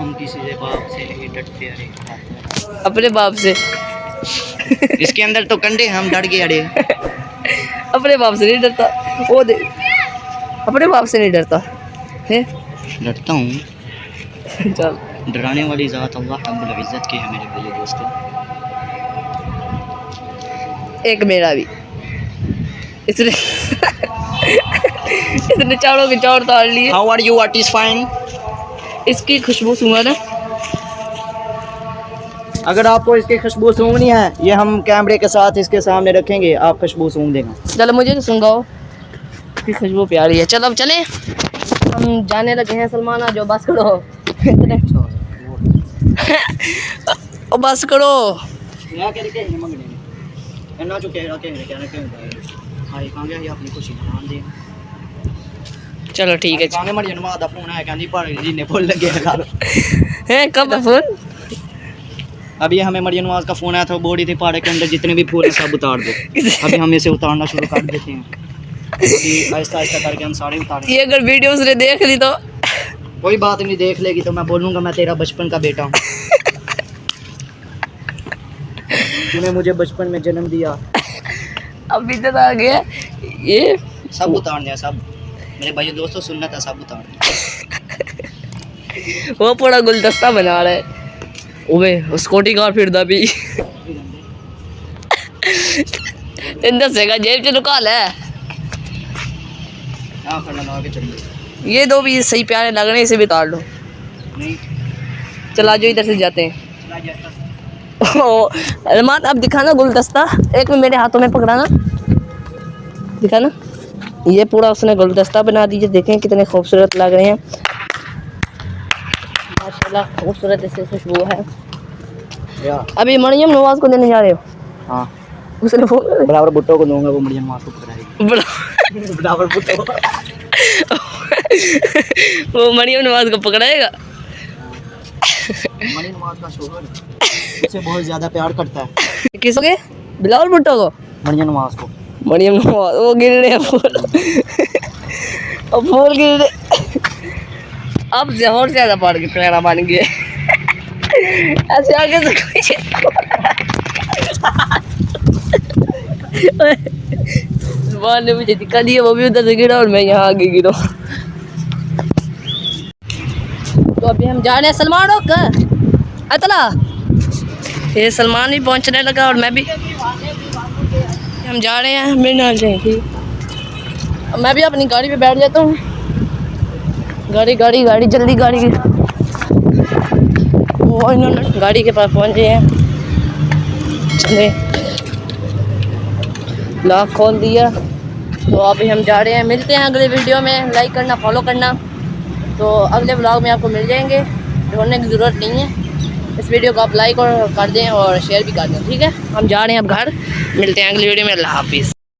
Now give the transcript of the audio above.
हम किसी से बाप से नहीं डरते। अरे अपने बाप से। इसके अंदर तो कंडे, हम डर गए। अरे अपने बाप से नहीं डरता वो दे, अपने बाप से नहीं डरता है। डरता हूँ। चल डराने वाली ज़ात अल्लाह रब्बुल इज़्ज़त की है मेरे भाई दोस्तों। एक मेरा भी। इसने इसने चारों के चार ताड़ लिए। How are you, what is fine? इसकी खुशबू सूंघा ना। अगर आपको इसकी खुशबू सूंघनी है, ये हम कैमरे के साथ इसके सामने रखेंगे, आप खुशबू सूंघ देगा। चलो मुझे तो सूंघाओ, इसकी खुशबू प्यारी है। चलो अब चले, हम जाने लगे हैं। सलमाना जो बस करो। ओ बस करो। अपनी खुशी मनान दे। चलो ठीक है। कांगे मर जनवा दा फोन है, कहंदी पर जी ने फुल लगे घर है कब फोन? अभी हमें मरियम नवाज का फोन आया था, बोली थी पहाड़ के अंदर जितने भी फूल हैं सब उतार दो। अभी हम इसे उतारना शुरू कर देते हैं। अभी आहिस्ता आहिस्ता करके हम सारे उतारेंगे। ये अगर वीडियो उसने देख ली तो कोई बात नहीं, देख लेगी तो मैं बोलूँगा मैं तेरा बचपन का बेटा हूँ। तूने मुझे बचपन में जन्म दिया। अब इधर आ गया ये। सब उतार दिया, सब मेरे भाई दोस्तों, सुन्नत है, सब उतार दिया। वो पूरा गुलदस्ता बना रहा है। ओए स्कूटी कार फिर दा भी दसेगा जेब च लुका ले। ये दो भी सही प्यारे लग रहे हैं, इसे भी उतार लो। नहीं चला जो इधर से जाते हैं। अलमात अब दिखाना गुलदस्ता, एक में मेरे हाथों में पकड़ाना, दिखाना। ये पूरा उसने गुलदस्ता बना दीजिए। देखें कितने खूबसूरत लग रहे हैं माशाल्लाह, खूबसूरत इससे खुशबू है। अभी मरियम नवाज को देने जा रहे हो? हाँ, उसने बराबर भुट्टो को दूंगा, वो मरियम नवाज को पकड़ाएगी। बराबर भुट्टो वो मरियम नवाज को पकड़ाएगा। मरियम नवाज का शोहर उससे बहुत ज़्यादा प्यार करता है। किसके? बिलावल भुट्टो को? मरियम नवाज को। मरियम नवाज वो गिर रहे हैं फूल। अब फूल गिर रहे। अब और ज़्यादा पड़ के प्यारा बन गए। ऐसे आगे से कोई जुबान ने मुझे दिक्कत दी है, वो भी उधर से गिरा और मैं यहाँ आगे गिरा। तो अभी हम जा रहे हैं। सलमान रोक अतला, ये सलमान भी पहुँचने लगा और मैं भी। हम जा रहे हैं, मेरे नाल जाएंगे। मैं भी अपनी गाड़ी पे बैठ जाता हूँ। गाड़ी गाड़ी गाड़ी जल्दी गाड़ी। वो इन्होंने गाड़ी के पास पहुँच गए हैं। चले लॉक खोल दिया। तो अभी हम जा रहे हैं। मिलते हैं अगले वीडियो में। लाइक करना, फॉलो करना। तो अगले व्लॉग में आपको मिल जाएंगे, ढूंढने की ज़रूरत नहीं है। इस वीडियो को आप लाइक और कर दें और शेयर भी कर दें, ठीक है। हम जा रहे हैं अब घर। मिलते हैं अगली वीडियो में। अल्लाह हाफिज़।